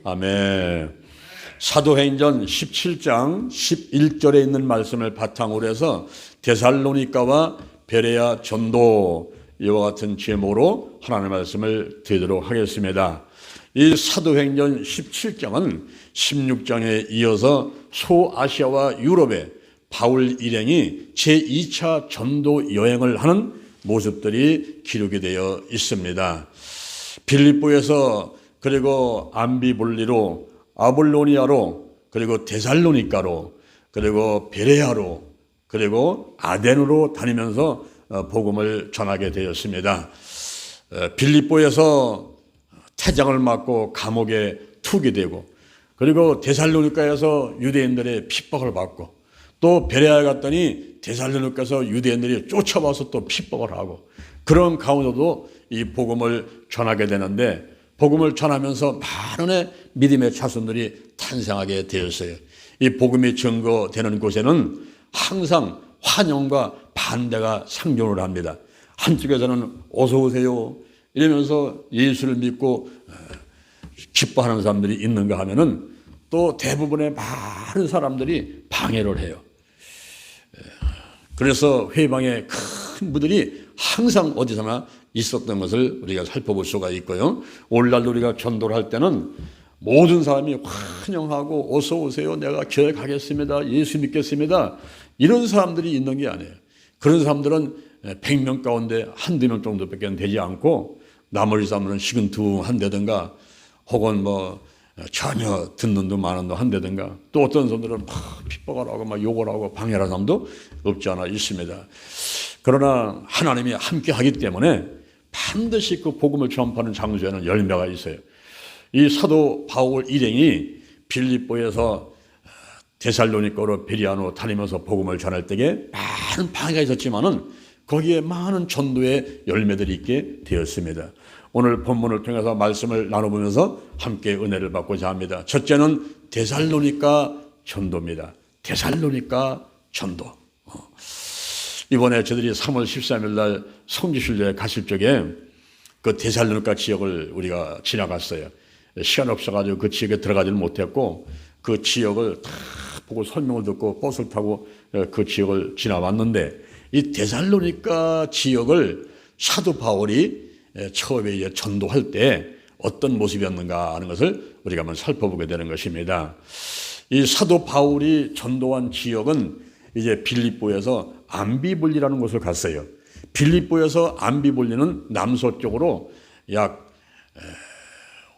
아멘. 사도행전 17장 11절에 있는 말씀을 바탕으로 해서 데살로니가와 베레아 전도 이와 같은 제목으로 하나님의 말씀을 드리도록 하겠습니다. 이 사도행전 17장은 16장에 이어서 소아시아와 유럽에 바울 일행이 제2차 전도 여행을 하는 모습들이 기록이 되어 있습니다. 빌립보에서 그리고 암비볼리로, 아볼로니아로, 그리고 데살로니가로, 그리고 베레아로, 그리고 아덴으로 다니면서 복음을 전하게 되었습니다. 빌립보에서 태장을 맞고 감옥에 투기되고, 그리고 데살로니가에서 유대인들의 핍박을 받고, 또 베레아에 갔더니 데살로니가에서 유대인들이 쫓아와서 또 핍박을 하고, 그런 가운데도 이 복음을 전하게 되는데, 복음을 전하면서 많은 믿음의 자손들이 탄생하게 되었어요. 이 복음이 증거되는 곳에는 항상 환영과 반대가 상존을 합니다. 한쪽에서는 어서 오세요 이러면서 예수를 믿고 기뻐하는 사람들이 있는가 하면은 또 대부분의 많은 사람들이 방해를 해요. 그래서 회방에 큰 무들이 항상 어디서나 있었던 것을 우리가 살펴볼 수가 있고요. 오늘날 우리가 전도를 할 때는 모든 사람이 환영하고 어서 오세요. 내가 교회 가겠습니다. 예수 믿겠습니다. 이런 사람들이 있는 게 아니에요. 그런 사람들은 100명 가운데 한두 명 정도밖에 되지 않고 나머지 사람들은 시근둥한다든가 혹은 전혀 듣는 둥 마는 둥 한다든가 또 어떤 사람들은 막 핍박을 하고 막 욕을 하고 방해하는 사람도 없지 않아 있습니다. 그러나 하나님이 함께 하기 때문에 반드시 그 복음을 전파하는 장소에는 열매가 있어요. 이 사도 바울 일행이 빌립보에서 데살로니가로 베레아로 다니면서 복음을 전할 때에 많은 방해가 있었지만은 거기에 많은 전도의 열매들이 있게 되었습니다. 오늘 본문을 통해서 말씀을 나눠보면서 함께 은혜를 받고자 합니다. 첫째는 데살로니가 전도입니다. 데살로니가 전도. 이번에 저들이 3월 13일 날 성지순례에 가실 적에 그 데살로니가 지역을 우리가 지나갔어요. 시간 없어가지고 그 지역에 들어가지는 못했고 그 지역을 다 보고 설명을 듣고 버스를 타고 그 지역을 지나왔는데 이 데살로니가 지역을 사도 바울이 처음에 이제 전도할 때 어떤 모습이었는가 하는 것을 우리가 한번 살펴보게 되는 것입니다. 이 사도 바울이 전도한 지역은 이제 빌립보에서 암비볼리라는 곳을 갔어요. 빌립보에서 암비볼리는 남서쪽으로 약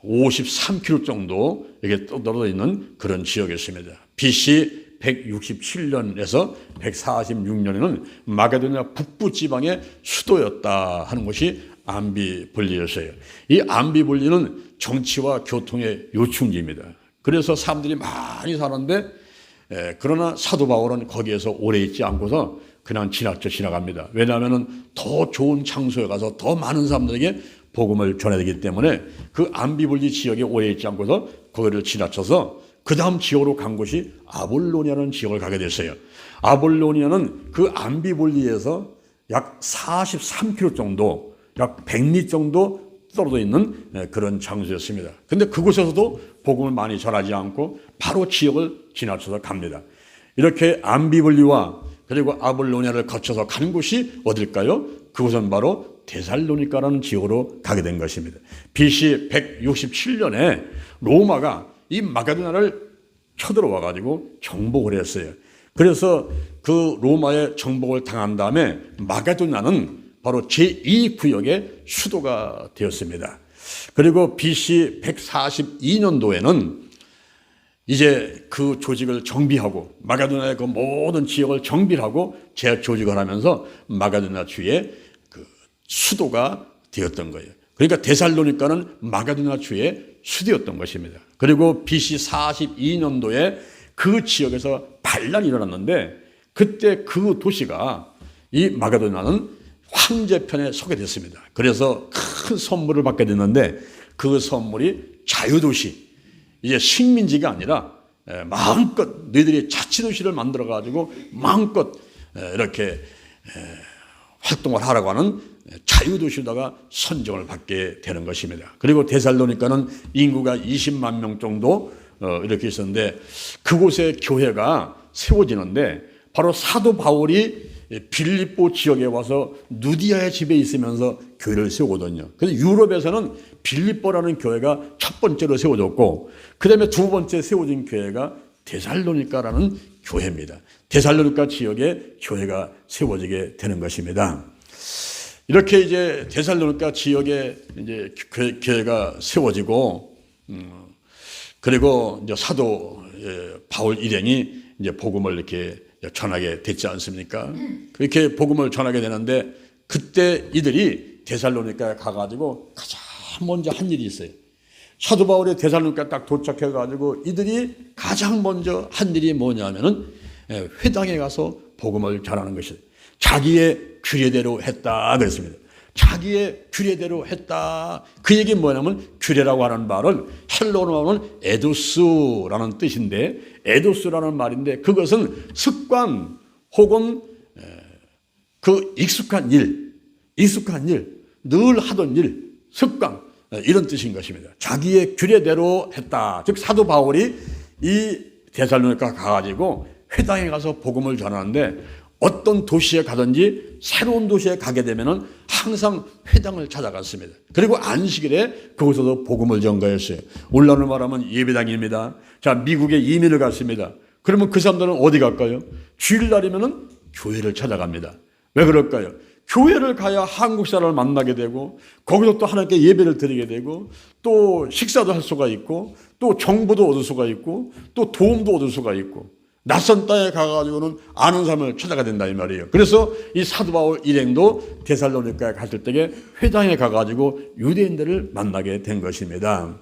53km 정도 이게 떨어져 있는 그런 지역이었습니다. BC 167년에서 146년에는 마게도냐 북부 지방의 수도였다 하는 것이 암비볼리였어요. 이 암비볼리는 정치와 교통의 요충지입니다. 그래서 사람들이 많이 사는데 그러나 사도 바울은 거기에서 오래 있지 않고서 그냥 지나갑니다. 왜냐하면 더 좋은 장소에 가서 더 많은 사람들에게 복음을 전해야 되기 때문에 그 암비볼리 지역에 오래 있지 않고서 거기를 지나쳐서 그 다음 지역으로 간 곳이 아볼로니아라는 지역을 가게 됐어요. 아볼로니아는 그 암비볼리에서 약 43km 정도, 약 100리 정도 떨어져 있는 그런 장소였습니다. 그런데 그곳에서도 복음을 많이 전하지 않고 바로 지역을 지나쳐서 갑니다. 이렇게 암비볼리와 그리고 아볼로니아를 거쳐서 가는 곳이 어딜까요? 그곳은 바로 데살로니가라는 지역으로 가게 된 것입니다. BC 167년에 로마가 이 마게도냐를 쳐들어와 가지고 정복을 했어요. 그래서 그 로마의 정복을 당한 다음에 마게도냐는 바로 제2구역의 수도가 되었습니다. 그리고 BC 142년도에는 이제 그 조직을 정비하고 마게도냐의 그 모든 지역을 정비하고 재조직을 하면서 마게도냐 주의 그 수도가 되었던 거예요. 그러니까 데살로니가는 마게도냐 주의 수도였던 것입니다. 그리고 BC 42년도에 그 지역에서 반란이 일어났는데 그때 그 도시가 이 마게도냐는 황제편에 서게 됐습니다. 그래서 큰 선물을 받게 됐는데 그 선물이 자유도시, 이제 식민지가 아니라 마음껏 너희들이 자치도시를 만들어 가지고 마음껏 이렇게 활동을 하라고 하는 자유도시로다가 선정을 받게 되는 것입니다. 그리고 데살로니가는 인구가 20만 명 정도 이렇게 있었는데 그곳에 교회가 세워지는데 바로 사도 바울이 빌립보 지역에 와서 누디아의 집에 있으면서 교회를 세우거든요. 그래서 유럽에서는 빌립보라는 교회가 첫 번째로 세워졌고 그 다음에 두 번째 세워진 교회가 데살로니가라는 교회입니다. 데살로니가 지역에 교회가 세워지게 되는 것입니다. 이렇게 이제 데살로니가 지역에 이제 교회가 세워지고 그리고 이제 사도 바울 일행이 이제 복음을 이렇게 전하게 됐지 않습니까? 그렇게 복음을 전하게 되는데 그때 이들이 데살로니가에 가가지고 가장 먼저 한 일이 있어요. 사도 바울이 데살로니가 딱 도착해가지고 이들이 가장 먼저 한 일이 뭐냐면은 회당에 가서 복음을 전하는 것이에요. 자기의 규례대로 했다 그랬습니다. 자기의 규례대로 했다. 그 얘기는 뭐냐면 규례라고 하는 말은 헬라어로 하면 에도스라는 뜻인데 에도스라는 말인데 그것은 습관 혹은 그 익숙한 일, 늘 하던 일, 습관 이런 뜻인 것입니다. 자기의 규례대로 했다. 즉 사도 바울이 이 데살로니가 가가지고 회당에 가서 복음을 전하는데 어떤 도시에 가든지 새로운 도시에 가게 되면은 항상 회당을 찾아갔습니다. 그리고 안식일에 그곳에서 복음을 전가했어요. 오늘날로 말하면 예배당입니다. 자, 미국에 이민을 갔습니다. 그러면 그 사람들은 어디 갈까요? 주일날이면은 교회를 찾아갑니다. 왜 그럴까요? 교회를 가야 한국 사람을 만나게 되고 거기서 또 하나님께 예배를 드리게 되고 또 식사도 할 수가 있고 또 정보도 얻을 수가 있고 또 도움도 얻을 수가 있고 낯선 땅에 가가지고는 아는 사람을 찾아가야 된다 이 말이에요. 그래서 이 사도 바울 일행도 데살로니가에 갔을 때에 회당에 가가지고 유대인들을 만나게 된 것입니다.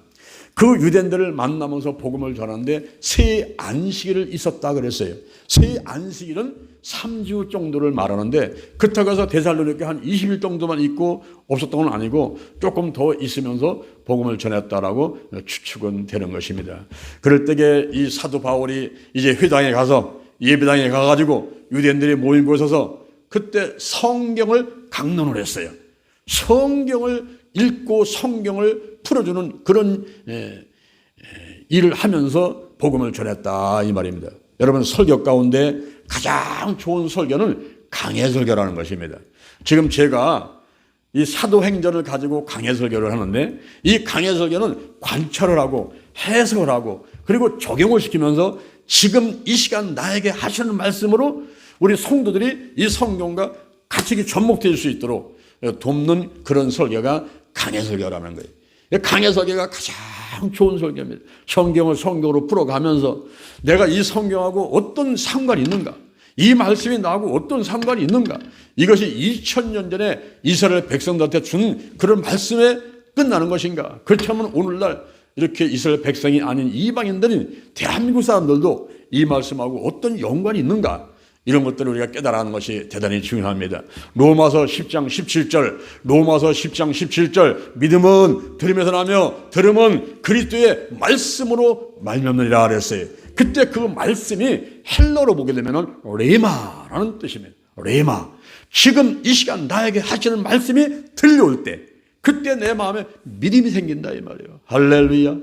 그 유대인들을 만나면서 복음을 전하는데 새 안식일을 있었다 그랬어요. 새 안식일은 3주 정도를 말하는데 그렇다고 해서 데살로니가에 한 20일 정도만 있고 없었던 건 아니고 조금 더 있으면서 복음을 전했다라고 추측은 되는 것입니다. 그럴 때에 이 사도 바울이 이제 회당에 가서 예배당에 가가지고 유대인들이 모인 곳에서 그때 성경을 강론을 했어요. 성경을 읽고 성경을 풀어주는 그런 일을 하면서 복음을 전했다 이 말입니다. 여러분 설교 가운데 가장 좋은 설교는 강해설교라는 것입니다. 지금 제가 이 사도행전을 가지고 강해설교를 하는데 이 강해설교는 관찰을 하고 해석을 하고 그리고 적용을 시키면서 지금 이 시간 나에게 하시는 말씀으로 우리 성도들이 이 성경과 같이 접목될 수 있도록 돕는 그런 설교가 강해설교라는 거예요. 강해설교가 가장 좋은 설교입니다. 성경을 성경으로 풀어가면서 내가 이 성경하고 어떤 상관이 있는가? 이 말씀이 나하고 어떤 상관이 있는가? 이것이 2000년 전에 이스라엘 백성들한테 준 그런 말씀에 끝나는 것인가? 그렇다면 오늘날 이렇게 이스라엘 백성이 아닌 이방인들인 대한민국 사람들도 이 말씀하고 어떤 연관이 있는가? 이런 것들을 우리가 깨달아가는 것이 대단히 중요합니다. 로마서 10장 17절, 로마서 10장 17절, 믿음은 들으면서 나며 들음은 그리스도의 말씀으로 말미암느니라 그랬어요. 그때 그 말씀이 헬러로 보게 되면 레마라는 뜻입니다. 레마. 지금 이 시간 나에게 하시는 말씀이 들려올 때 그때 내 마음에 믿음이 생긴다 이 말이에요. 할렐루야.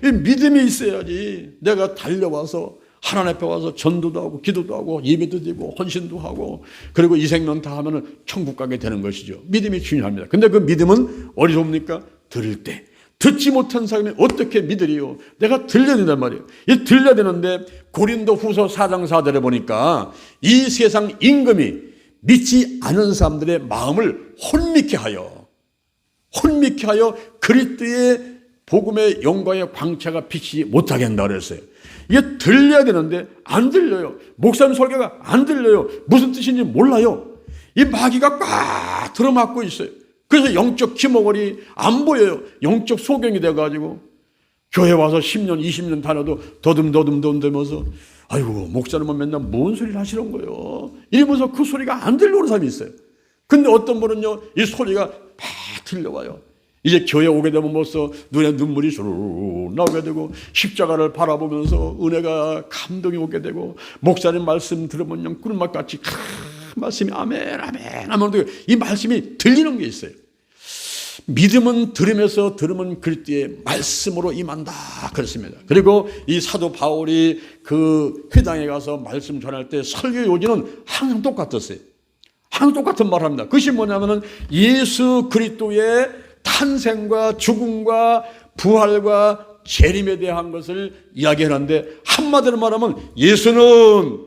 이 믿음이 있어야지 내가 달려와서 하나님 앞에 와서 전도도 하고 기도도 하고 예배도 드리고 헌신도 하고 그리고 이 생명 다 하면은 천국 가게 되는 것이죠. 믿음이 중요합니다. 근데 그 믿음은 어디서 옵니까? 들을 때. 듣지 못한 사람이 어떻게 믿으리요? 내가 들려야 된단 말이에요. 이 들려야 되는데 고린도 후서 4장 4절에 보니까 이 세상 임금이 믿지 않은 사람들의 마음을 혼미케 하여 그리스도의 복음의 영광의 광채가 비치지 못하게 한다 그랬어요. 이게 들려야 되는데 안 들려요. 목사님 설교가 안 들려요. 무슨 뜻인지 몰라요. 이 마귀가 꽉 들어맞고 있어요. 그래서 영적 기모걸이 안 보여요. 영적 소경이 돼가지고 교회 와서 10년 20년 다녀도 더듬더듬더듬면서 아이고 목사님은 맨날 뭔 소리를 하시는 거예요. 이러면서 그 소리가 안 들려오는 사람이 있어요. 근데 어떤 분은요 이 소리가 막 들려와요. 이제 교회 오게 되면 벌써 눈에 눈물이 쑥 나오게 되고 십자가를 바라보면서 은혜가 감동이 오게 되고 목사님 말씀 들으면 그냥 꿀맛같이 말씀이 아멘 아멘 하면 이 말씀이 들리는 게 있어요. 믿음은 들으면서 들으면 그리스도의 말씀으로 임한다 그렇습니다. 그리고 이 사도 바울이 그 회당에 가서 말씀 전할 때 설교 요지는 항상 똑같았어요. 항상 똑같은 말을 합니다. 그것이 뭐냐면은 예수 그리스도의 탄생과 죽음과 부활과 재림에 대한 것을 이야기하는데, 한마디로 말하면 예수는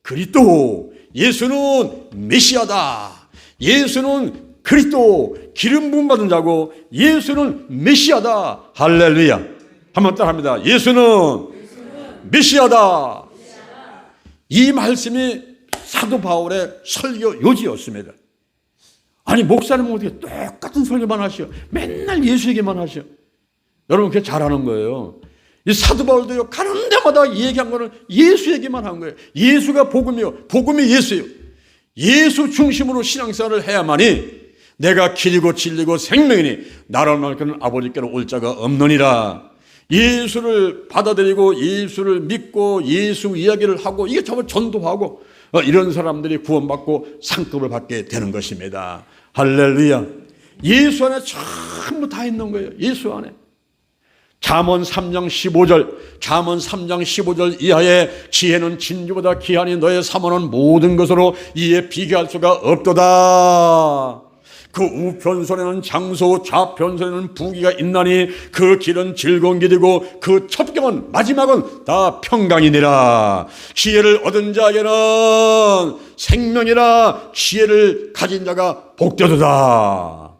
그리스도, 예수는 메시아다, 예수는 그리스도 기름 부음 받은 자고 예수는 메시아다. 할렐루야. 한번 따라합니다. 예수는 메시아다. 이 말씀이 사도 바울의 설교 요지였습니다. 아니 목사님은 어떻게 똑같은 설교만 하시오? 맨날 예수 얘기만 하시오? 여러분 그게 잘하는 거예요. 이 사도 바울도요, 가는 데마다 얘기한 거는 예수 얘기만 한 거예요. 예수가 복음이요, 복음이 예수예요. 예수 중심으로 신앙생활을 해야만이 내가 길이고 진리고 생명이니 나를 말하는 아버지께로 올 자가 없느니라. 예수를 받아들이고 예수를 믿고 예수 이야기를 하고 이게 정말 전도하고 이런 사람들이 구원받고 상급을 받게 되는 것입니다. 할렐루야. 예수 안에 전부 다 있는 거예요. 예수 안에. 잠언 3장 15절, 잠언 3장 15절 이하의 지혜는 진주보다 귀하니 너의 사모는 모든 것으로 이에 비교할 수가 없도다. 그 우편선에는 장소, 좌편선에는 부귀가 있나니 그 길은 즐거운 길이고 그 첩경은 마지막은 다 평강이니라. 지혜를 얻은 자에게는 생명이라. 지혜를 가진 자가 복되도다.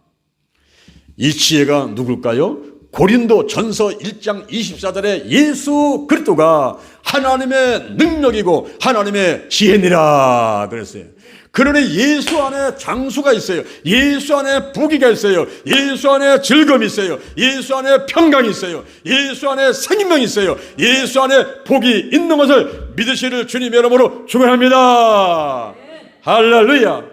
이 지혜가 누굴까요? 고린도 전서 1장 24절에 예수 그리스도가 하나님의 능력이고 하나님의 지혜니라 그랬어요. 그러니 예수 안에 장수가 있어요. 예수 안에 부귀가 있어요. 예수 안에 즐거움이 있어요. 예수 안에 평강이 있어요. 예수 안에 생명이 있어요. 예수 안에 복이 있는 것을 믿으시를 주님의 이름으로 축원합니다. 할렐루야.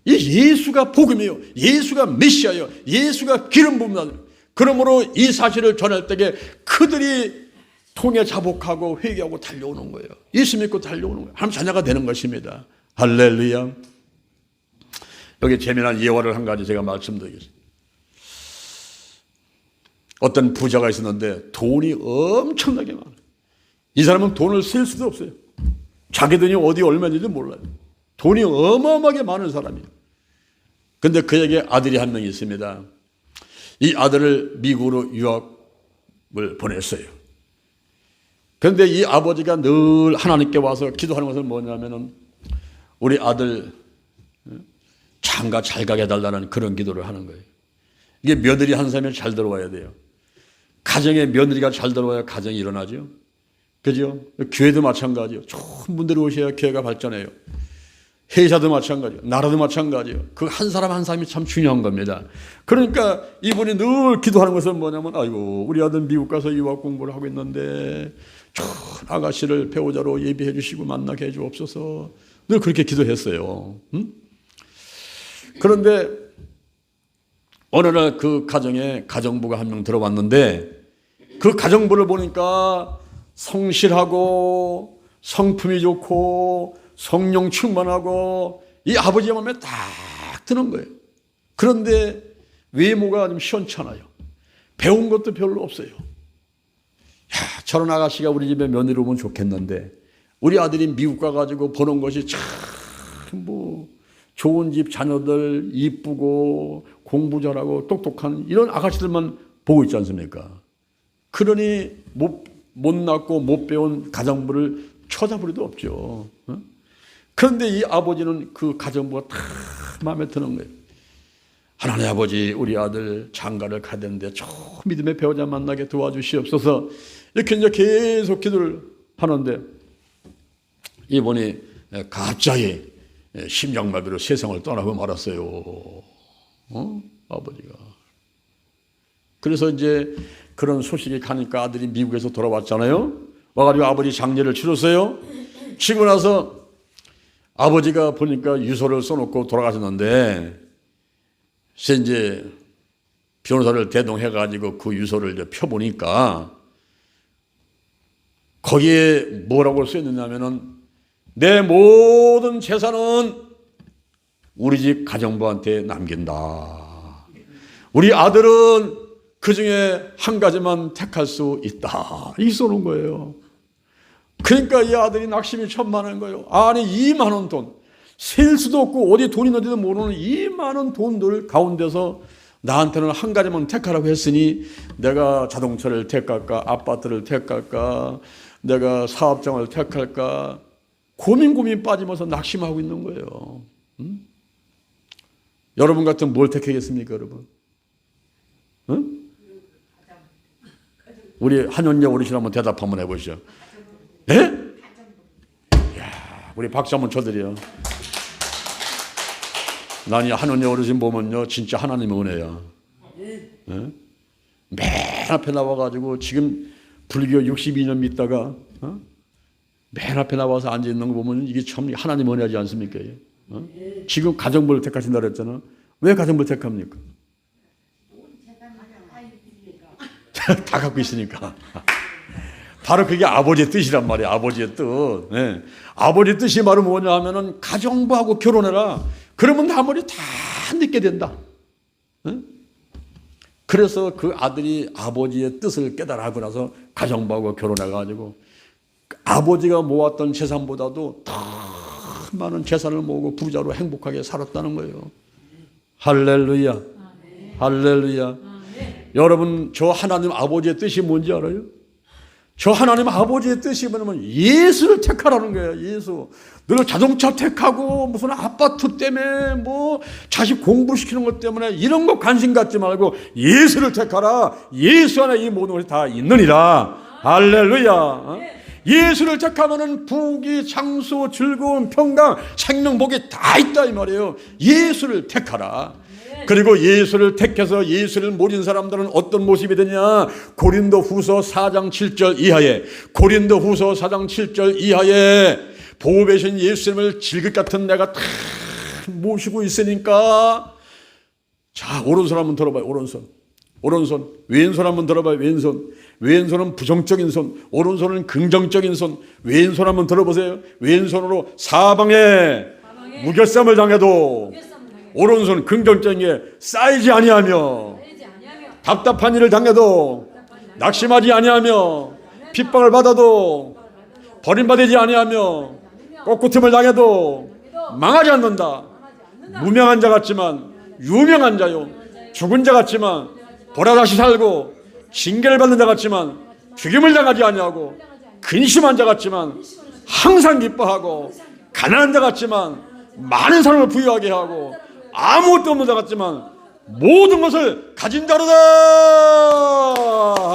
이 예수가 복음이에요. 예수가 메시아예요. 예수가 기름 부음이에요. 그러므로 이 사실을 전할 때에 그들이 통에 자복하고 회개하고 달려오는 거예요. 예수 믿고 달려오는 거예요. 하나님 자녀가 되는 것입니다. 할렐루야. 여기 재미난 예화를 한 가지 제가 말씀드리겠습니다. 어떤 부자가 있었는데 돈이 엄청나게 많아요. 이 사람은 돈을 셀 수도 없어요. 자기 돈이 어디 얼마인지도 몰라요. 돈이 어마어마하게 많은 사람이에요. 그런데 그에게 아들이 한 명이 있습니다. 이 아들을 미국으로 유학을 보냈어요. 그런데 이 아버지가 늘 하나님께 와서 기도하는 것은 뭐냐면은 우리 아들 장가 잘 가게 해달라는 그런 기도를 하는 거예요. 이게 며느리 한 사람이 잘 들어와야 돼요. 가정에 며느리가 잘 들어와야 가정이 일어나죠. 그죠? 교회도 마찬가지요. 좋은 분들이 오셔야 교회가 발전해요. 회사도 마찬가지요. 나라도 마찬가지요. 그 한 사람 한 사람이 참 중요한 겁니다. 그러니까 이분이 늘 기도하는 것은 뭐냐면 아이고 우리 아들 미국 가서 유학 공부를 하고 있는데 좋은 아가씨를 배우자로 예비해 주시고 만나게 해 주옵소서. 늘 그렇게 기도했어요. 응? 그런데 어느 날 그 가정에 가정부가 한 명 들어왔는데 그 가정부를 보니까 성실하고 성품이 좋고 성령 충만하고 이 아버지의 마음에 딱 드는 거예요. 그런데 외모가 좀 시원찮아요. 배운 것도 별로 없어요. 야, 저런 아가씨가 우리 집에 며느리 오면 좋겠는데 우리 아들이 미국 가가지고 보는 것이 참 뭐 좋은 집 자녀들 이쁘고 공부 잘하고 똑똑한 이런 아가씨들만 보고 있지 않습니까? 그러니 못났고 못 배운 가정부를 쳐다볼 리도 없죠. 그런데 이 아버지는 그 가정부가 다 마음에 드는 거예요. 하나님 아버지 우리 아들 장가를 가야 되는데 저 믿음의 배우자 만나게 도와주시옵소서. 이렇게 이제 계속 기도를 하는데 이분이 갑자기 심장마비로 세상을 떠나고 말았어요. 아버지가. 그래서 이제 그런 소식이 가니까 아들이 미국에서 돌아왔잖아요. 와가지고 아버지 장례를 치렀어요. 치고 나서 아버지가 보니까 유서를 써놓고 돌아가셨는데 이제 변호사를 대동해가지고 그 유서를 이제 펴보니까 거기에 뭐라고 써있느냐면은 내 모든 재산은 우리 집 가정부한테 남긴다. 우리 아들은 그 중에 한 가지만 택할 수 있다. 이 쏘는 거예요. 그러니까 이 아들이 낙심이 천만한 거예요. 아니, 이 많은 돈, 셀 수도 없고 어디 돈이 있는지도 모르는 이 많은 돈들 가운데서 나한테는 한 가지만 택하라고 했으니 내가 자동차를 택할까, 아파트를 택할까, 내가 사업장을 택할까, 고민 빠지면서 낙심하고 있는 거예요. 여러분 같으면 뭘 택하겠습니까, 여러분? 응? 우리 한현재 어르신 한번 대답 한번 해보시죠. 예? 이야, 우리 박수 한번 쳐드려요. 난 이 한현재 어르신 보면요, 진짜 하나님의 은혜야. 예? 맨 앞에 나와가지고 지금 불교 62년 믿다가 맨 앞에 나와서 앉아있는 거 보면 이게 참 하나님 은혜하지 않습니까? 지금 가정부를 택하신다 그랬잖아. 왜 가정부를 택합니까? 다 갖고 있으니까. 바로 그게 아버지의 뜻이란 말이야. 아버지의 뜻. 네. 아버지의 뜻이 바로 뭐냐 하면은 가정부하고 결혼해라. 그러면 나머지 다 늦게 된다. 네? 그래서 그 아들이 아버지의 뜻을 깨달아하고 나서 가정부하고 결혼해가지고 아버지가 모았던 재산보다도 더 많은 재산을 모으고 부자로 행복하게 살았다는 거예요. 할렐루야. 할렐루야. 여러분, 저 하나님 아버지의 뜻이 뭔지 알아요? 저 하나님 아버지의 뜻이 뭐냐면 예수를 택하라는 거예요. 예수. 늘 자동차 택하고 무슨 아파트 때문에 뭐 자식 공부시키는 것 때문에 이런 거 관심 갖지 말고 예수를 택하라. 예수 안에 이 모든 것이 다 있느니라. 할렐루야. 예수를 택하면은 부귀, 장수, 즐거움, 평강, 생명, 복이 다 있다 이 말이에요. 예수를 택하라. 그리고 예수를 택해서 예수를 모진 사람들은 어떤 모습이 되냐? 고린도 후서 4장 7절 이하에, 고린도 후서 4장 7절 이하에 보배신 예수님을 질긋 같은 내가 다 모시고 있으니까. 자, 오른손 한번 들어봐요. 오른손. 왼손 한번 들어봐요. 왼손은 부정적인 손, 오른손은 긍정적인 손. 왼손 한번 들어보세요. 왼손으로 사방에 무결쌈을 당해도 오른손 긍정적인 게 쌓이지 아니하며, 답답한 일을 당해도 낙심하지 아니하며, 핍박을 받아도 버림받지 아니하며, 꺾구틈을 당해도 망하지 않는다. 무명한 자 같지만 유명한 자요, 죽은 자 같지만 보라 다시 살고, 징계를 받는 자 같지만 죽임을 당하지 아니하고, 근심한 자 같지만 항상 기뻐하고, 가난한 자 같지만 많은 사람을 부유하게 하고, 아무것도 없는 자 같지만 모든 것을 가진 자로다.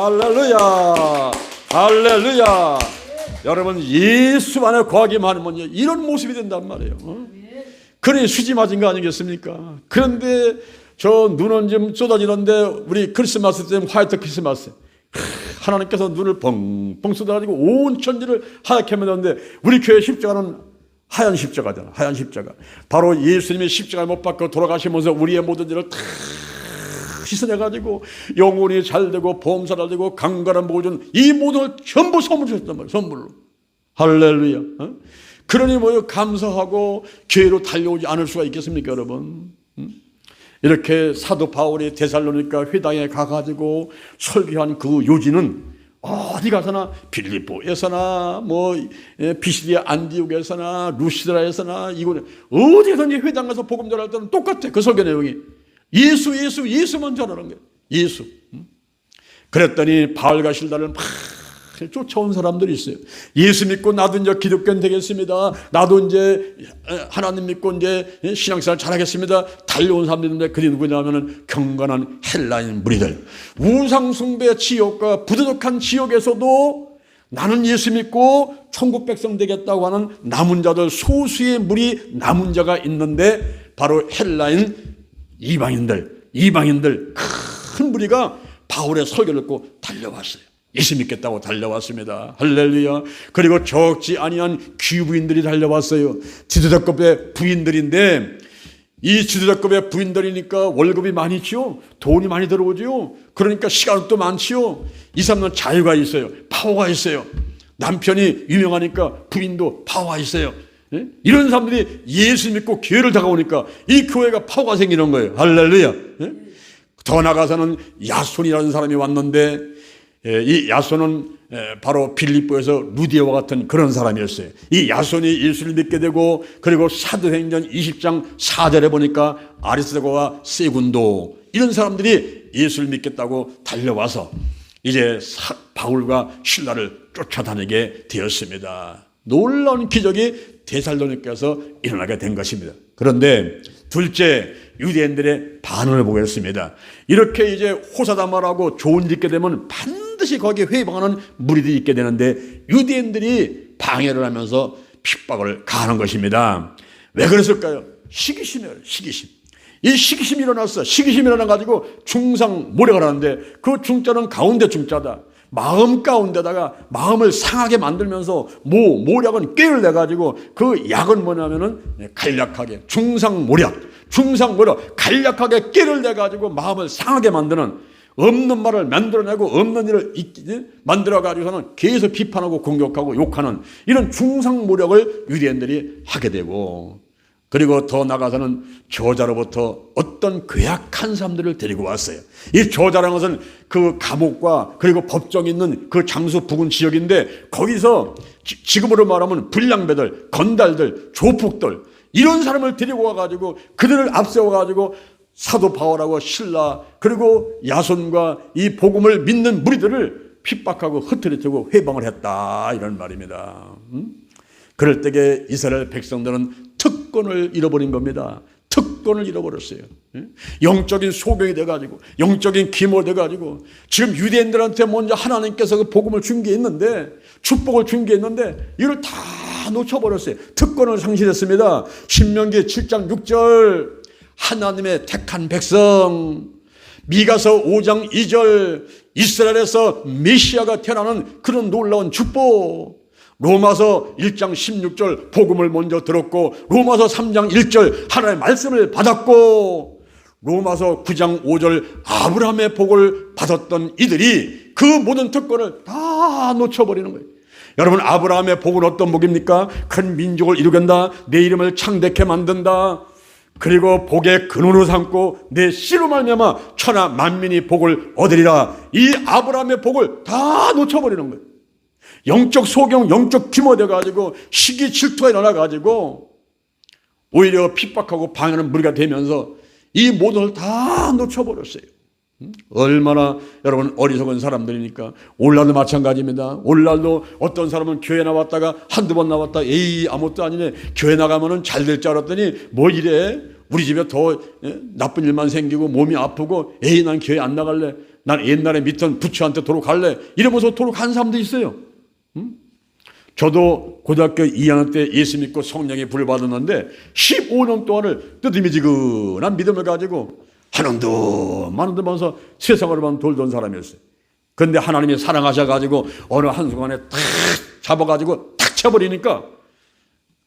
할렐루야. 할렐루야. 여러분, 예수 안에 거하기만 하면 이런 모습이 된단 말이에요. 그러니 수지 맞은 거 아니겠습니까? 그런데 저 눈은 좀 쏟아지는데 우리 크리스마스 때 화이트 크리스마스 하나님께서 눈을 뻥뻥 쏟아가지고 온 천지를 하얗게 만드는데 우리 교회 십자가는 하얀 십자가잖아. 하얀 십자가. 바로 예수님이 십자가를 못 박고 돌아가시면서 우리의 모든 일을 다 씻어내가지고 영혼이 잘되고 보험사 잘되고 강건한 복을 준 이 모든 걸 전부 선물로 주셨단 말이에요. 선물로. 할렐루야. 그러니 뭐요, 감사하고 교회로 달려오지 않을 수가 있겠습니까, 여러분? 이렇게 사도 바울이 데살로니가 회당에 가가지고 설교한 그 요지는 어디 가서나, 빌립보에서나 뭐 비시디아 안디옥에서나 루시드라에서나 이곳에 어디서든지 회당 가서 복음 전할 때는 똑같아. 그 설교 내용이 예수만 전하는 거예요. 예수. 그랬더니 바울과 실라를 막 쫓아온 사람들이 있어요. 예수 믿고 나도 이제 기독교인 되겠습니다. 나도 이제 하나님 믿고 이제 신앙생활 잘하겠습니다. 달려온 사람들인데 그들이 누구냐면은 경건한 헬라인 무리들. 우상숭배 지옥과 부도덕한 지옥에서도 나는 예수 믿고 천국 백성 되겠다고 하는 남은 자들, 소수의 무리 남은 자가 있는데 바로 헬라인 이방인들 큰 무리가 바울의 설교를 듣고 달려왔어요. 예수 믿겠다고 달려왔습니다. 할렐루야. 그리고 적지 아니한 귀부인들이 달려왔어요. 지도자급의 부인들인데 이 지도자급의 부인들이니까 월급이 많이지요. 돈이 많이 들어오지요. 그러니까 시간도 많지요. 이 사람은 자유가 있어요. 파워가 있어요. 남편이 유명하니까 부인도 파워가 있어요. 예? 이런 사람들이 예수 믿고 교회를 다가오니까 이 교회가 파워가 생기는 거예요. 할렐루야. 예? 더 나아가서는 야손이라는 사람이 왔는데 이 야손은 바로 빌립보에서 루디아와 같은 그런 사람이었어요. 이 야손이 예수를 믿게 되고 그리고 사도행전 20장 4절에 보니까 아리스도거와 세군도 이런 사람들이 예수를 믿겠다고 달려와서 이제 바울과 실라를 쫓아다니게 되었습니다. 놀라운 기적이 데살로니가에서 일어나게 된 것입니다. 그런데 둘째, 유대인들의 반응을 보겠습니다. 이렇게 이제 호사다말하고 좋은 일 있게 되면 반드시 거기에 회방하는 무리들이 있게 되는데 유대인들이 방해를 하면서 핍박을 가하는 것입니다. 왜 그랬을까요? 시기심이에요. 시기심. 이 시기심이 일어났어. 시기심이 일어나가지고 중상모략을 하는데 그 중자는 가운데 중자다. 마음 가운데다가 마음을 상하게 만들면서 모략은 꾀를 내가지고 그 약은 뭐냐면은 간략하게 중상모략 간략하게 꾀를 내가지고 마음을 상하게 만드는 없는 말을 만들어내고 없는 일을 만들어가지고서는 계속 비판하고 공격하고 욕하는 이런 중상모략을 유대인들이 하게 되고 그리고 더 나아가서는 저자로부터 어떤 괴악한 사람들을 데리고 왔어요. 이 저자라는 것은 그 감옥과 그리고 법정이 있는 그 장수 부근 지역인데 거기서 지금으로 말하면 불량배들, 건달들, 조폭들 이런 사람을 데리고 와가지고 그들을 앞세워가지고 사도 바울하고 실라 그리고 야손과 이 복음을 믿는 무리들을 핍박하고 흩어뜨리고 회방을 했다 이런 말입니다. 그럴 때에 이스라엘 백성들은 특권을 잃어버린 겁니다. 특권을 잃어버렸어요. 영적인 소경이 돼가지고 영적인 기모 돼가지고 지금 유대인들한테 먼저 하나님께서 그 복음을 준 게 있는데 축복을 준 게 있는데 이걸 다 놓쳐버렸어요. 특권을 상실했습니다. 신명기 7장 6절 하나님의 택한 백성 미가서 5장 2절 이스라엘에서 메시아가 태어나는 그런 놀라운 축복 로마서 1장 16절 복음을 먼저 들었고 로마서 3장 1절 하나님의 말씀을 받았고 로마서 9장 5절 아브라함의 복을 받았던 이들이 그 모든 특권을 다 놓쳐버리는 거예요. 여러분 아브라함의 복은 어떤 복입니까? 큰 민족을 이루겠다. 내 이름을 창대케 만든다. 그리고 복의 근원으로 삼고 내 씨로 말미암아 천하 만민이 복을 얻으리라. 이 아브라함의 복을 다 놓쳐버리는 거예요. 영적 소경, 영적 기모돼가지고 시기 질투가 일어나가지고 오히려 핍박하고 방해하는 무리가 되면서 이 모든 걸 다 놓쳐버렸어요. 얼마나 여러분 어리석은 사람들이니까. 오늘날도 마찬가지입니다. 오늘날도 어떤 사람은 교회 나왔다가 한두 번 나왔다 에이 아무것도 아니네 교회 나가면은 잘 될 줄 알았더니 뭐 이래 우리 집에 더 나쁜 일만 생기고 몸이 아프고 에이 난 교회 안 나갈래 난 옛날에 믿던 부처한테 도로 갈래 이러면서 도로 간 사람도 있어요. 저도 고등학교 2학년 때 예수 믿고 성령의 불을 받았는데 15년 동안을 뜨뜻미지근한 믿음을 가지고 하는도 마는도 면서 세상으로만 돌던 사람이었어요. 그런데 하나님이 사랑하셔가지고 어느 한순간에 탁 잡아가지고 탁 쳐버리니까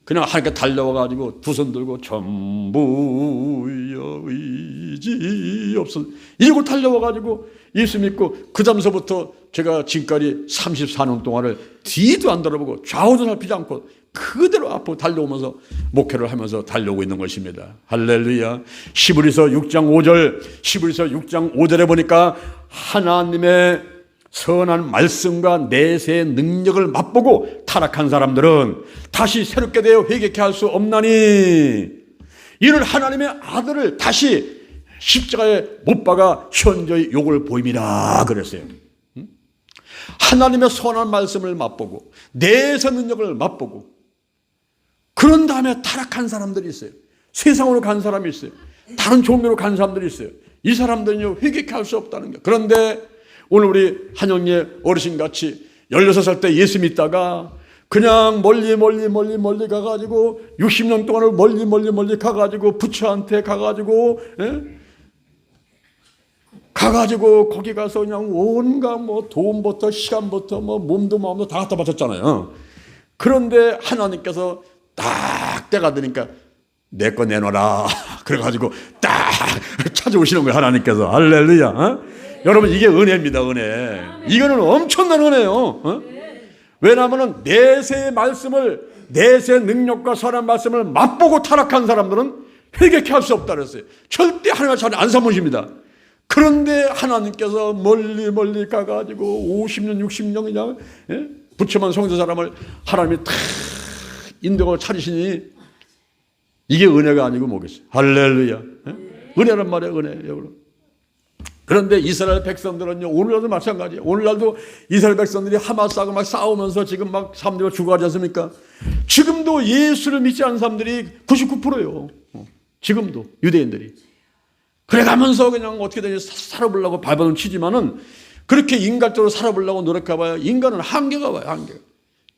그냥 하나님께 달려와가지고 두 손 들고 전부여 의지 없어 이러고 달려와가지고 예수 믿고 그 다음서부터 제가 지금까지 34년 동안을 뒤도 안 돌아보고 좌우도 살피지 않고 그대로 앞으로 달려오면서 목회를 하면서 달려오고 있는 것입니다. 할렐루야. 히브리서 6장 5절에 보니까 하나님의 선한 말씀과 내세의 능력을 맛보고 타락한 사람들은 다시 새롭게 되어 회개케 할 수 없나니 이는 하나님의 아들을 다시 십자가에 못 박아 현저히 욕을 보임이라 그랬어요. 하나님의 선한 말씀을 맛보고 내세 능력을 맛보고 그런 다음에 타락한 사람들이 있어요. 세상으로 간 사람이 있어요. 다른 종교로 간 사람들이 있어요. 이 사람들은요 회개케 할 수 없다는 거예요. 그런데 오늘 우리 한영예 어르신같이 16살 때 예수 믿다가 그냥 멀리 가가지고 60년 동안을 멀리 가가지고 부처한테 가가지고 거기 가서 그냥 온갖 뭐 돈부터 시간부터 뭐 몸도 마음도 다 갖다 바쳤잖아요. 그런데 하나님께서 딱 때가 되니까 내 거 내놔라. 그래가지고 딱 찾아오시는 거예요. 하나님께서. 할렐루야. 여러분 이게 은혜입니다. 은혜. 이거는 엄청난 은혜예요. 왜냐하면 내세의 말씀을 내세 능력과 선한 말씀을 맛보고 타락한 사람들은 회개케 할 수 없다 그랬어요. 절대 하나님과 잘 안 삼으십니다. 그런데 하나님께서 멀리 가가지고 50년 60년 그냥 부처만 성도 사람을 하나님이 탁 인도하고 차리시니 이게 은혜가 아니고 뭐겠어요. 할렐루야. 은혜란 말이에요. 은혜. 그런데 이스라엘 백성들은요, 오늘날도 마찬가지예요. 오늘날도 이스라엘 백성들이 하마스하고 막 싸우면서 지금 막 사람들이 죽어가지 않습니까? 지금도 예수를 믿지 않는 사람들이 99%예요. 지금도 유대인들이. 그래가면서 그냥 어떻게든 살아보려고 발버둥 치지만은 그렇게 인간적으로 살아보려고 노력해봐야 인간은 한계가 와요. 한계가.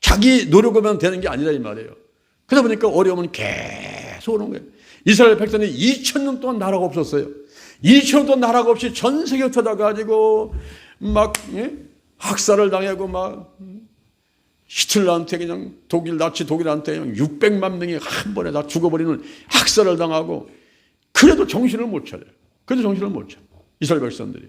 자기 노력하면 되는 게 아니라 이 말이에요. 그러다 보니까 어려움은 계속 오는 거예요. 이스라엘 백성이 2000년 동안 나라가 없었어요. 2000년 동안 나라가 없이 전 세계 터져가지고 막 학살을 당하고 막 히틀러한테 그냥 나치 독일한테 600만 명이 한 번에 다 죽어버리는 학살을 당하고 그래도 정신을 못 차려요. 이스라엘 백성들이.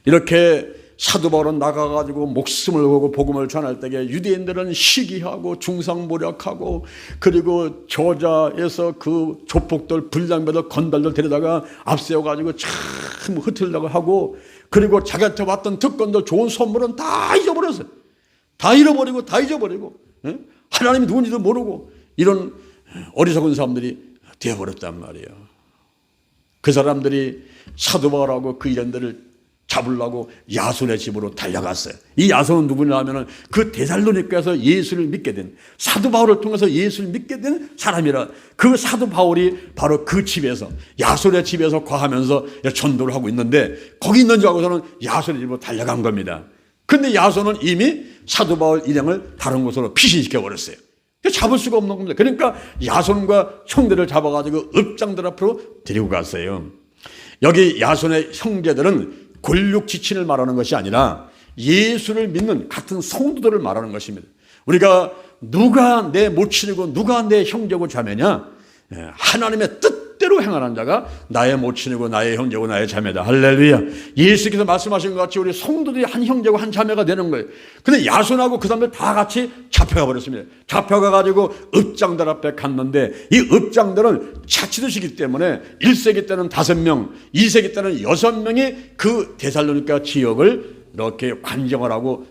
이렇게 사도 바울은 나가가지고 목숨을 걸고 복음을 전할 때에 유대인들은 시기하고 중상모략하고 그리고 저자에서 그 조폭들 불량배들 건달들 데려다가 앞세워가지고 참 흐트려고 하고 그리고 자기한테 왔던 특권들 좋은 선물은 다 잊어버렸어요. 다 잊어버리고 하나님이 누군지도 모르고 이런 어리석은 사람들이 되어버렸단 말이에요. 그 사람들이 사도 바울하고 그 일행들을 잡으려고 야손의 집으로 달려갔어요. 이 야손은 누구냐 하면은 그 데살로니가에서 예수를 믿게 된 사도 바울을 통해서 예수를 믿게 된 사람이라 그 사도 바울이 바로 그 집에서 야손의 집에서 거하면서 전도를 하고 있는데 거기 있는 줄 알고서는 야손의 집으로 달려간 겁니다. 근데 야손은 이미 사도 바울 일행을 다른 곳으로 피신시켜 버렸어요. 잡을 수가 없는 겁니다. 그러니까 야손과 형제를 잡아가지고 읍장들 앞으로 데리고 갔어요. 여기 야손의 형제들은 권력 지친을 말하는 것이 아니라 예수를 믿는 같은 성도들을 말하는 것입니다. 우리가 누가 내 모친이고 누가 내 형제고 자매냐? 하나님의 뜻대로 행하는 자가 나의 모친이고 나의 형제고 나의 자매다. 할렐루야. 예수께서 말씀하신 것 같이 우리 성도들이 한 형제고 한 자매가 되는 거예요. 근데 야손하고 그 사람들 다 같이 잡혀가 버렸습니다. 잡혀가 가지고 읍장들 앞에 갔는데 이 읍장들은 자치도시기 때문에 1세기 때는 5명, 2세기 때는 6명이 그 데살로니가 지역을 이렇게 관정을 하고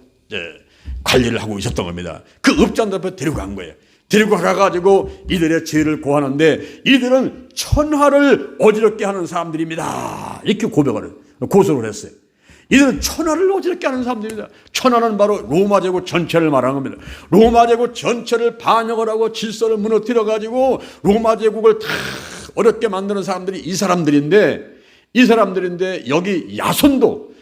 관리를 하고 있었던 겁니다. 그 읍장들 앞에 데려간 거예요. 데리고 가가지고 이들의 죄를 고하는데 이들은 천하를 어지럽게 하는 사람들입니다. 이렇게 고소를 했어요. 이들은 천하를 어지럽게 하는 사람들입니다. 천하는 바로 로마 제국 전체를 말하는 겁니다. 로마 제국 전체를 반역을 하고 질서를 무너뜨려가지고 로마 제국을 다 어렵게 만드는 사람들이 이 사람들인데 여기 야손도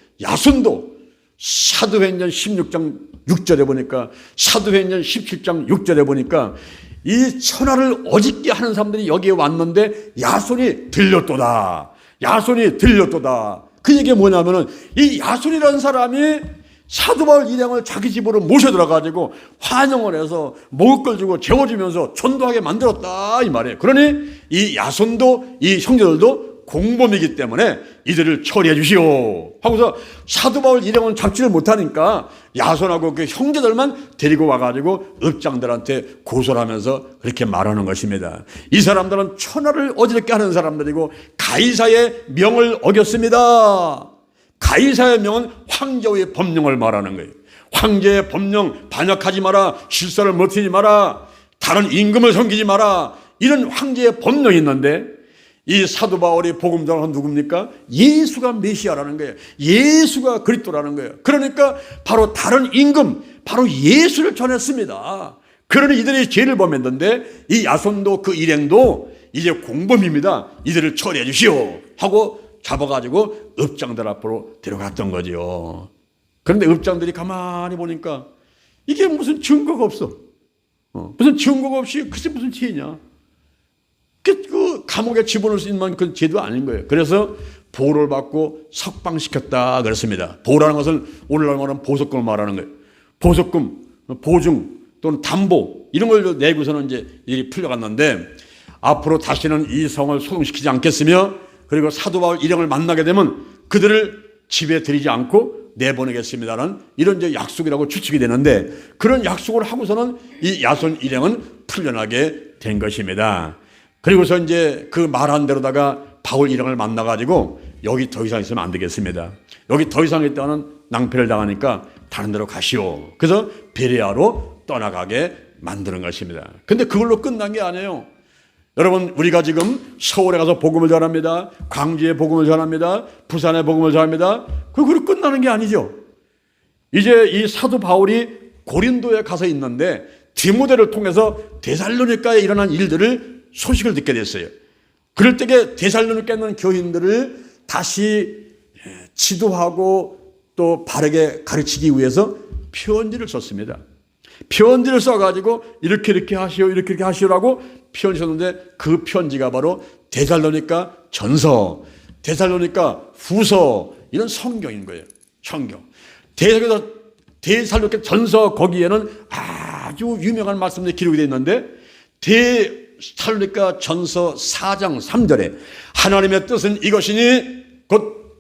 사도행전 16장 6절에 보니까 사도행전 17장 6절에 보니까 이 천하를 어짓게 하는 사람들이 여기에 왔는데 야손이 들렸도다. 그 얘기가 뭐냐면은 이 야손이라는 사람이 사도 바울 일행을 자기 집으로 모셔들어가지고 환영을 해서 먹을 걸 주고 재워주면서 전도하게 만들었다 이 말이에요. 그러니 이 야손도 이 형제들도 공범이기 때문에 이들을 처리해 주시오 하고서 사도 바울 일행은 잡지를 못하니까 야손하고 그 형제들만 데리고 와가지고 읍장들한테 고소를 하면서 그렇게 말하는 것입니다. 이 사람들은 천하를 어지럽게 하는 사람들이고 가이사의 명을 어겼습니다. 가이사의 명은 황제의 법령을 말하는 거예요. 황제의 법령 반역하지 마라, 질서를 못하지 마라, 다른 임금을 섬기지 마라, 이런 황제의 법령이 있는데 이 사도 바울이 복음 전하는 누굽니까? 예수가 메시아라는 거예요. 예수가 그리스도라는 거예요. 그러니까 바로 다른 임금, 바로 예수를 전했습니다. 그러니 이들이 죄를 범했는데 이 야손도 그 일행도 이제 공범입니다. 이들을 처리해 주시오 하고 잡아가지고 읍장들 앞으로 데려갔던 거죠. 그런데 읍장들이 가만히 보니까 이게 무슨 증거가 없어. 무슨 증거가 없이 글쎄 무슨 죄냐. 그 감옥에 집어넣을 수 있는 만큼 죄도 아닌 거예요. 그래서 보호를 받고 석방시켰다 그랬습니다. 보호라는 것은 오늘날 말하는 보석금을 말하는 거예요. 보석금, 보증 또는 담보 이런 걸 내고서는 이제 일이 풀려갔는데 앞으로 다시는 이 성을 소동시키지 않겠으며 그리고 사도 바울 일행을 만나게 되면 그들을 집에 들이지 않고 내보내겠습니다라는 이런 이제 약속이라고 추측이 되는데, 그런 약속을 하고서는 이 야손 일행은 풀려나게 된 것입니다. 그리고서 이제 그 말한 대로다가 바울 일행을 만나가지고 여기 더 이상 있으면 안 되겠습니다. 여기 더 이상 있다는 낭패를 당하니까 다른 데로 가시오. 그래서 베레아로 떠나가게 만드는 것입니다. 근데 그걸로 끝난 게 아니에요. 여러분, 우리가 지금 서울에 가서 복음을 전합니다. 광주에 복음을 전합니다. 부산에 복음을 전합니다. 그걸로 끝나는 게 아니죠. 이제 이 사도 바울이 고린도에 가서 있는데 디모데를 통해서 데살로니가에 일어난 일들을 소식을 듣게 됐어요. 그럴 때에 데살로니가에 있는 교인들을 다시 지도하고 또 바르게 가르치기 위해서 편지를 썼습니다. 편지를 써가지고 이렇게 하시오, 이렇게 하시오라고 편지 썼는데, 그 편지가 바로 데살로니가 전서, 데살로니가 후서, 이런 성경인 거예요. 성경. 데살로니가 전서, 거기에는 아주 유명한 말씀들이 기록이 되어 있는데, 데살로니가 전서 4장 3절에 하나님의 뜻은 이것이니 곧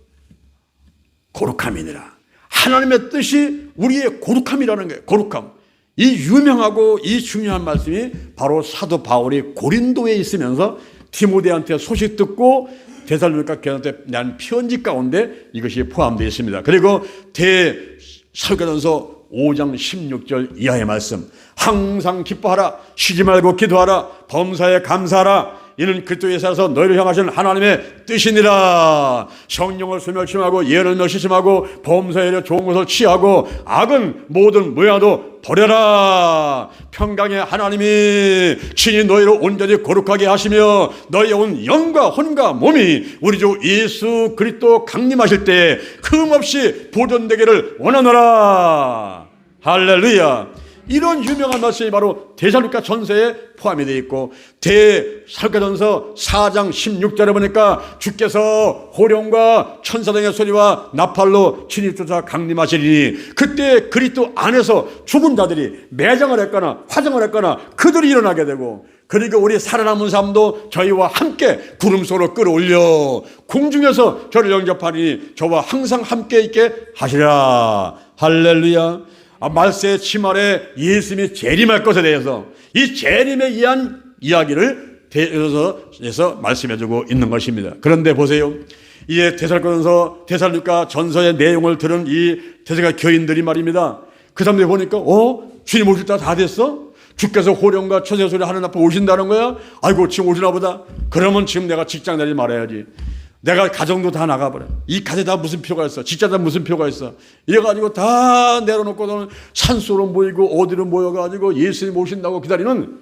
거룩함이니라. 하나님의 뜻이 우리의 거룩함이라는 거예요. 거룩함. 이 유명하고 이 중요한 말씀이 바로 사도 바울이 고린도에 있으면서 디모데한테 소식 듣고 데살로니가 교회한테 난 편지 가운데 이것이 포함되어 있습니다. 그리고 데살로니가전서 5장 16절 이하의 말씀, 항상 기뻐하라, 쉬지 말고 기도하라, 범사에 감사하라, 이는 그리스도에 있어서 너희를 향하신 하나님의 뜻이니라. 성령을 소멸심하고 예를 멸시심하고 범사에 좋은 것을 취하고 악은 모든 무야도 버려라. 평강의 하나님이 친히 너희를 온전히 거룩하게 하시며 너희의 온 영과 혼과 몸이 우리 주 예수 그리스도 강림하실 때 흠없이 보존되기를 원하노라. 할렐루야. 이런 유명한 말씀이 바로 데살로니가 전서에 포함이 되어 있고, 데살로니가 전서 4장 16절에 보니까 주께서 호령과 천사등의 소리와 나팔로 친히 쫓아 강림하시리니 그때 그리스도 안에서 죽은 자들이 매장을 했거나 화장을 했거나 그들이 일어나게 되고, 그리고 우리 살아남은 사람도 저희와 함께 구름 속으로 끌어올려 공중에서 저를 영접하니 저와 항상 함께 있게 하시라. 할렐루야. 말세 치말에 예수님이 재림할 것에 대해서 이 재림에 의한 이야기를 대해서 말씀해주고 있는 것입니다. 그런데 보세요. 이에 데살로니가 전서의 내용을 들은 이 데살로니가 교인들이 말입니다. 그 사람들이 보니까 주님 오실 때 다 됐어? 주께서 호령과 천사의 소리 하는 앞에 오신다는 거야? 아이고, 지금 오시나 보다. 그러면 지금 내가 직장 내리지 말아야지. 내가 가정도 다 나가버려. 이 가정에 무슨 필요가 있어? 직장에 무슨 필요가 있어? 이래가지고 다 내려놓고는 산소로 모이고 어디로 모여가지고 예수님 오신다고 기다리는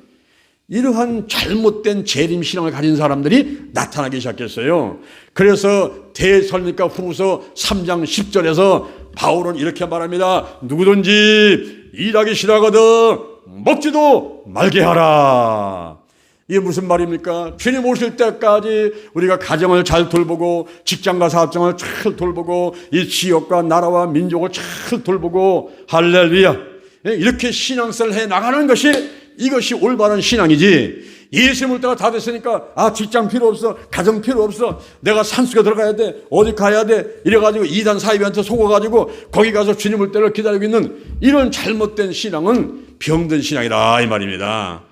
이러한 잘못된 재림 신앙을 가진 사람들이 나타나기 시작했어요. 그래서 데살로니가 후서 3장 10절에서 바울은 이렇게 말합니다. 누구든지 일하기 싫어하거든 먹지도 말게 하라. 이게 무슨 말입니까? 주님 오실 때까지 우리가 가정을 잘 돌보고 직장과 사업장을 잘 돌보고 이 지역과 나라와 민족을 잘 돌보고, 할렐루야, 이렇게 신앙생활을 해 나가는 것이 이것이 올바른 신앙이지. 예수님 올 때가 다 됐으니까 직장 필요 없어, 가정 필요 없어, 내가 산속에 들어가야 돼, 어디 가야 돼, 이래가지고 이단 사이비한테 속아가지고 거기 가서 주님 올 때를 기다리고 있는 이런 잘못된 신앙은 병든 신앙이다 이 말입니다.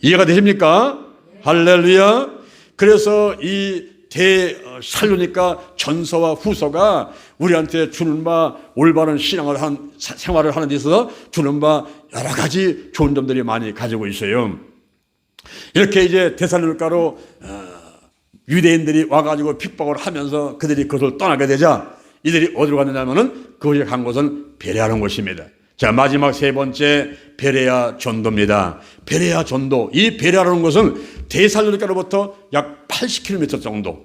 이해가 되십니까? 할렐루야. 그래서 이 데살로니가 전서와 후서가 우리한테 주는 바 올바른 생활을 하는 데 있어서 주는 바 여러 가지 좋은 점들이 많이 가지고 있어요. 이렇게 이제 데살로니가로 유대인들이 와가지고 핍박을 하면서 그들이 그것을 떠나게 되자 이들이 어디로 갔느냐면은 그곳에 간 곳은 베레아라는 곳입니다. 자, 마지막 세 번째 베레아 전도입니다. 베레아 전도. 이 베레아라는 것은 데살로니가로부터 약 80km 정도,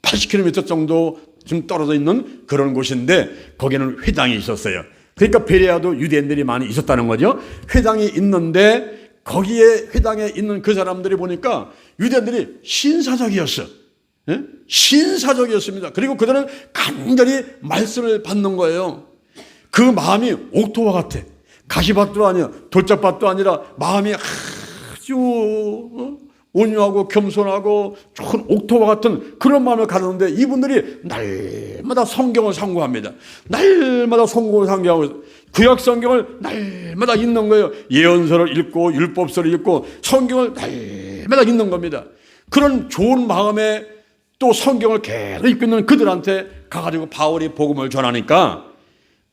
80km 정도 좀 떨어져 있는 그런 곳인데 거기는 회당이 있었어요. 그러니까 베레아도 유대인들이 많이 있었다는 거죠. 회당이 있는데 거기에 회당에 있는 그 사람들이 보니까 유대인들이 신사적이었어. 예? 신사적이었습니다. 그리고 그들은 간절히 말씀을 받는 거예요. 그 마음이 옥토와 같아. 가시밭도 아니야, 돌짝밭도 아니라 마음이 아주 온유하고 겸손하고 좋은 옥토와 같은 그런 마음을 가졌는데 이분들이 날마다 성경을 상고합니다. 날마다 성경을 상고하고 구약 성경을 날마다 읽는 거예요. 예언서를 읽고 율법서를 읽고 성경을 날마다 읽는 겁니다. 그런 좋은 마음에 또 성경을 계속 읽고 있는 그들한테 가가지고 바울이 복음을 전하니까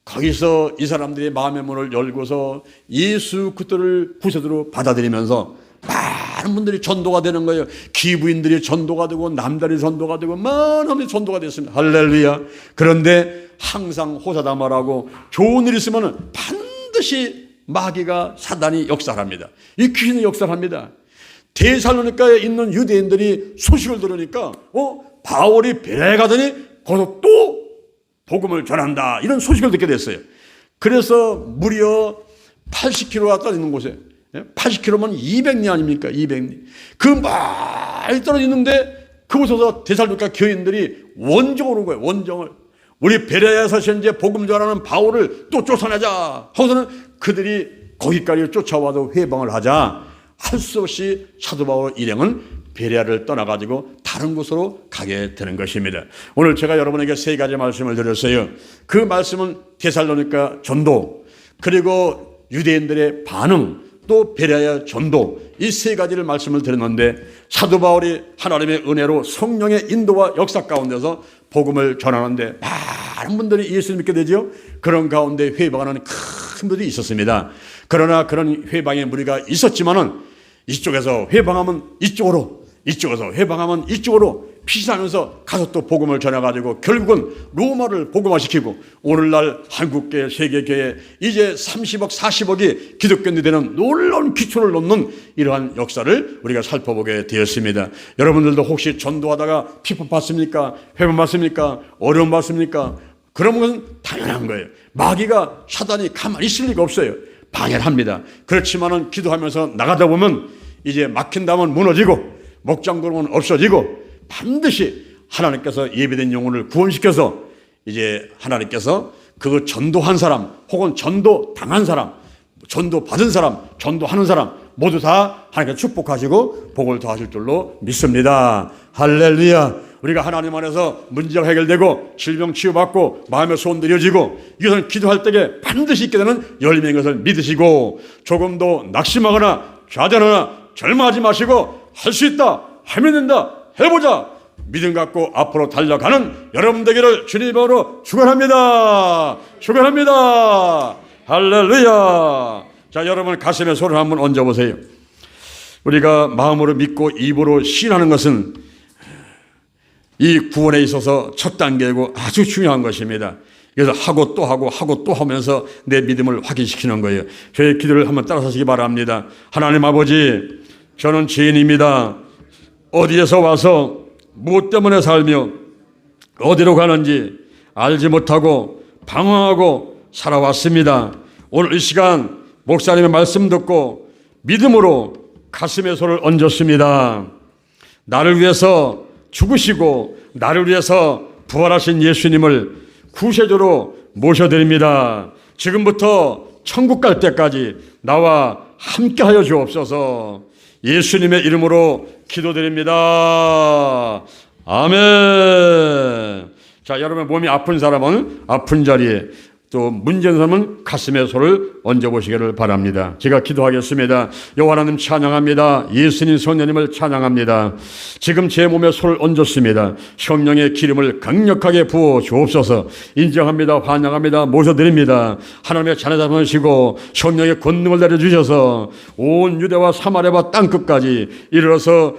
거기서 이 사람들이 마음의 문을 열고서 예수 그리스도를 구세주로 받아들이면서 많은 분들이 전도가 되는 거예요. 기부인들이 전도가 되고 남자들이 전도가 되고 많은 분들이 전도가 됐습니다. 할렐루야. 그런데 항상 호사다마라고 좋은 일 있으면 반드시 마귀가 사단이 역사합니다. 이 귀신이 역사합니다. 데살로니가에 있는 유대인들이 소식을 들으니까 바울이 베레아에 가더니 거기서 또 복음을 전한다 이런 소식을 듣게 됐어요. 그래서 무려 80km가 떨어지는 곳에 80km면 200리 아닙니까? 200리. 그 많이 떨어져 있는데 그곳에서 데살로니가 교인들이 원정을 온 거예요. 원정을. 우리 베레아에서 현재 복음 전하는 바울을 또 쫓아내자 하고서는 그들이 거기까지 쫓아와도 회방을 하자 할 수 없이 사도 바울 일행은 베레아를 떠나가지고 다른 곳으로 가게 되는 것입니다. 오늘 제가 여러분에게 세 가지 말씀을 드렸어요. 그 말씀은 데살로니가 전도, 그리고 유대인들의 반응, 또 베레아의 전도, 이 세 가지를 말씀을 드렸는데 사도 바울이 하나님의 은혜로 성령의 인도와 역사 가운데서 복음을 전하는데 많은 분들이 예수를 믿게 되죠. 그런 가운데 회방하는 큰 분들이 있었습니다. 그러나 그런 회방의 무리가 있었지만은 이쪽에서 회방하면 이쪽으로, 이쪽에서 회방하면 이쪽으로 피신하면서 가서 또 복음을 전해가지고 결국은 로마를 복음화시키고 오늘날 한국계, 세계계에 이제 30억, 40억이 기독교인이 되는 놀라운 기초를 놓는 이러한 역사를 우리가 살펴보게 되었습니다. 여러분들도 혹시 전도하다가 핍박 받습니까? 회방 받습니까? 어려움 받습니까? 그런 것은 당연한 거예요. 마귀가 사단이 가만히 있을 리가 없어요. 방해를 합니다. 그렇지만은 기도하면서 나가다 보면 이제 막힌다면 무너지고 목장구름은 없어지고 반드시 하나님께서 예비된 영혼을 구원시켜서 이제 하나님께서 그 전도한 사람 혹은 전도 당한 사람, 전도 받은 사람, 전도하는 사람 모두 다 하나님께서 축복하시고 복을 더하실 줄로 믿습니다. 할렐루야. 우리가 하나님 안에서 문제가 해결되고 질병 치유받고 마음의 소원도 이어지고 이것은 기도할 때에 반드시 있게 되는 열매인 것을 믿으시고 조금도 낙심하거나 좌절하거나 절망하지 마시고 할 수 있다, 하면 된다, 해보자 믿음 갖고 앞으로 달려가는 여러분 되기를 주님으로 축원합니다. 축원합니다. 할렐루야. 자, 여러분 가슴에 손을 한번 얹어보세요. 우리가 마음으로 믿고 입으로 시인하는 것은 이 구원에 있어서 첫 단계이고 아주 중요한 것입니다. 그래서 하고 또 하고 하고 또 하면서 내 믿음을 확인시키는 거예요. 저의 기도를 한번 따라하시기 바랍니다. 하나님 아버지, 저는 죄인입니다. 어디에서 와서 무엇 때문에 살며 어디로 가는지 알지 못하고 방황하고 살아왔습니다. 오늘 이 시간 목사님의 말씀 듣고 믿음으로 가슴에 손을 얹었습니다. 나를 위해서 죽으시고 나를 위해서 부활하신 예수님을 구세주로 모셔드립니다. 지금부터 천국 갈 때까지 나와 함께하여 주옵소서. 예수님의 이름으로 기도드립니다. 아멘. 자, 여러분 몸이 아픈 사람은 아픈 자리에, 또 문제는 사람은 가슴에 손을 얹어보시기를 바랍니다. 제가 기도하겠습니다. 여호와 하나님 찬양합니다. 예수님 성령님을 찬양합니다. 지금 제 몸에 손을 얹었습니다. 성령의 기름을 강력하게 부어 주옵소서. 인정합니다. 환영합니다. 모셔드립니다. 하나님의 자녀 잡으시고 성령의 권능을 내려주셔서 온 유대와 사마리아와 땅끝까지 이르러서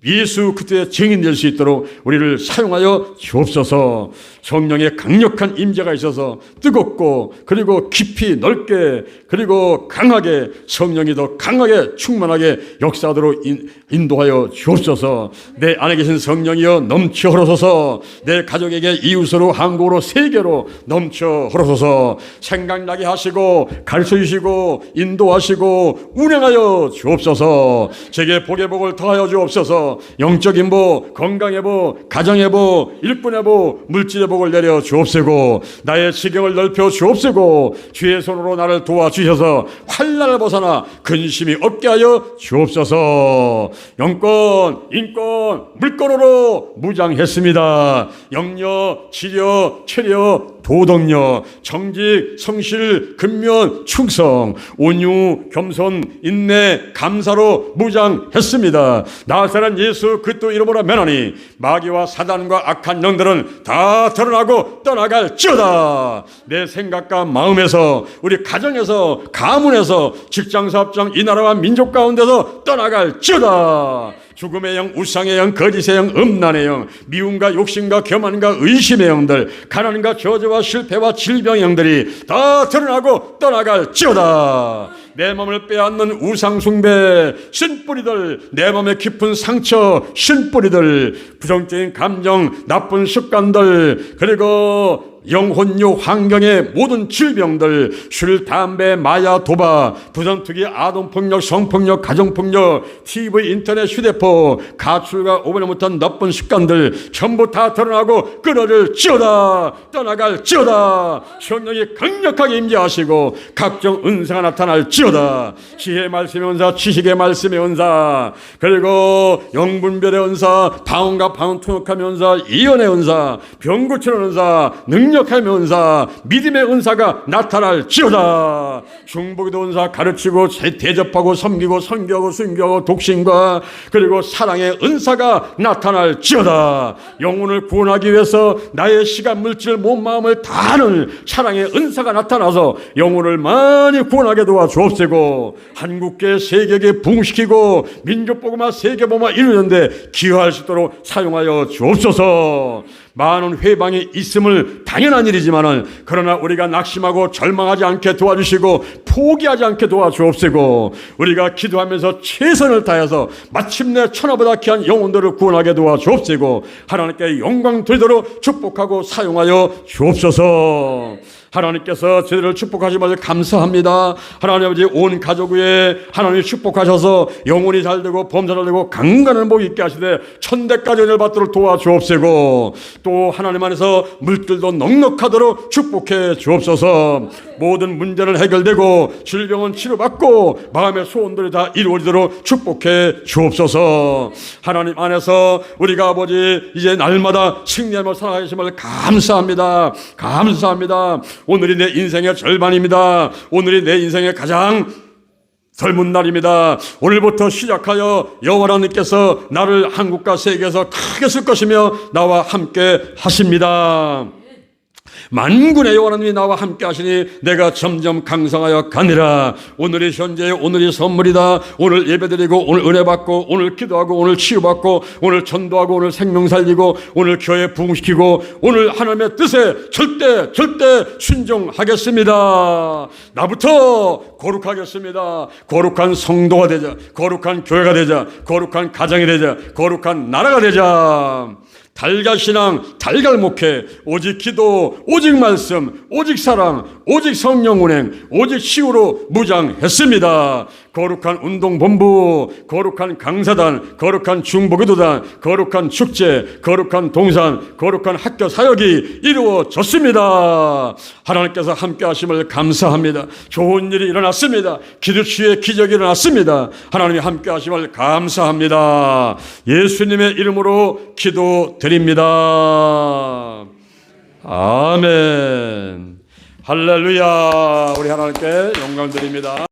예수 그리스도의 증인 될 수 있도록 우리를 사용하여 주옵소서. 성령의 강력한 임재가 있어서 뜨겁고 그리고 깊이 넓게 그리고 강하게 성령이 더 강하게 충만하게 역사하도록 인도하여 주옵소서. 내 안에 계신 성령이여 넘쳐 흐르소서. 내 가족에게 이웃으로 한국으로 세계로 넘쳐 흐르소서. 생각나게 하시고 가르쳐 주시고 인도하시고 운행하여 주옵소서. 제게 복의 복을 더하여 주옵소서. 주옵소서. 영적인 복, 건강의 복, 가정의 복, 일꾼의 복, 물질의 복을 내려 주옵시고 나의 지경을 넓혀 주옵시고 주의 손으로 나를 도와주셔서 환난을 벗어나 근심이 없게 하여 주옵소서. 영권, 인권, 물권으로 무장했습니다. 영력, 지력, 체력, 도덕력, 정직, 성실, 근면, 충성, 온유, 겸손, 인내, 감사로 무장했습니다. 나사렛 예수 그리스도 이름으로 면하니 마귀와 사단과 악한 영들은 다 드러나고 떠나갈지어다. 내 생각과 마음에서, 우리 가정에서, 가문에서, 직장, 사업장, 이 나라와 민족 가운데서 떠나갈지어다. 죽음의 영, 우상의 영, 거짓의 영, 음란의 영, 미움과 욕심과 교만과 의심의 영들, 가난과 저주와 실패와 질병의 영들이 다 드러나고 떠나갈지어다. 내 마음을 빼앗는 우상숭배 신뿌리들, 내 마음의 깊은 상처 신뿌리들, 부정적인 감정, 나쁜 습관들, 그리고 영혼요 환경의 모든 질병들, 술, 담배, 마약, 도박, 부정투기, 아동폭력, 성폭력, 가정폭력, TV, 인터넷, 휴대폰, 가출과 오분에 못한 나쁜 습관들 전부 다 드러나고 끊어질지어다. 떠나갈지어다. 성령이 강력하게 임재하시고 각종 은사가 나타날지어다. 지혜의 말씀의 은사, 지식의 말씀의 은사, 그리고 영분별의 은사, 방언과 방언 통역함의 은사, 예언의 은사, 병 고치는 은사, 능력의 은사, 믿음의 은사가 나타날지어다. 중보기도 은사, 가르치고 대접하고 섬기고 선교하고 순교하고 독신과 그리고 사랑의 은사가 나타날지어다. 영혼을 구원하기 위해서 나의 시간, 물질, 몸, 마음을 다하는 사랑의 은사가 나타나서 영혼을 많이 구원하게 도와주옵시고 한국계 세계계 부흥시키고 민족복음화 세계복음화 이루는데 기여할 수 있도록 사용하여 주옵소서. 많은 회방이 있음을 당연한 일이지만은 그러나 우리가 낙심하고 절망하지 않게 도와주시고 포기하지 않게 도와주옵시고 우리가 기도하면서 최선을 다해서 마침내 천하보다 귀한 영혼들을 구원하게 도와주옵시고 하나님께 영광 돌리도록 축복하고 사용하여 주옵소서. 하나님께서 저희를 축복하시면서 감사합니다. 하나님 아버지 온 가족 위에 하나님이 축복하셔서 영혼이 잘되고 범사 잘되고 강건한 복이 있게 하시되 천대까지 은혜를 받도록 도와주옵시고 또 하나님 안에서 물들도 넉넉하도록 축복해 주옵소서. 모든 문제는 해결되고 질병은 치료받고 마음의 소원들이 다 이루어지도록 축복해 주옵소서. 하나님 안에서 우리가 아버지 이제 날마다 승리하며 살아가심을 감사합니다. 감사합니다. 오늘이 내 인생의 절반입니다. 오늘이 내 인생의 가장 젊은 날입니다. 오늘부터 시작하여 여호와 하나님께서 나를 한국과 세계에서 크게 쓸 것이며 나와 함께 하십니다. 만군의 여호와 하나님이 나와 함께 하시니 내가 점점 강성하여 가니라. 오늘이 현재, 오늘이 선물이다. 오늘 예배드리고 오늘 은혜 받고 오늘 기도하고 오늘 치유받고 오늘 전도하고 오늘 생명 살리고 오늘 교회 부흥시키고 오늘 하나님의 뜻에 절대 순종하겠습니다. 나부터 거룩하겠습니다. 거룩한 성도가 되자. 거룩한 교회가 되자. 거룩한 가정이 되자. 거룩한 나라가 되자. 달걀 신앙, 달걀 목회, 오직 기도, 오직 말씀, 오직 사랑, 오직 성령 운행, 오직 치유로 무장했습니다. 거룩한 운동본부, 거룩한 강사단, 거룩한 중보기도단, 거룩한 축제, 거룩한 동산, 거룩한 학교 사역이 이루어졌습니다. 하나님께서 함께 하심을 감사합니다. 좋은 일이 일어났습니다. 기도치유의 기적이 일어났습니다. 하나님이 함께 하심을 감사합니다. 예수님의 이름으로 기도드립니다. 아멘. 할렐루야. 우리 하나님께 영광 드립니다.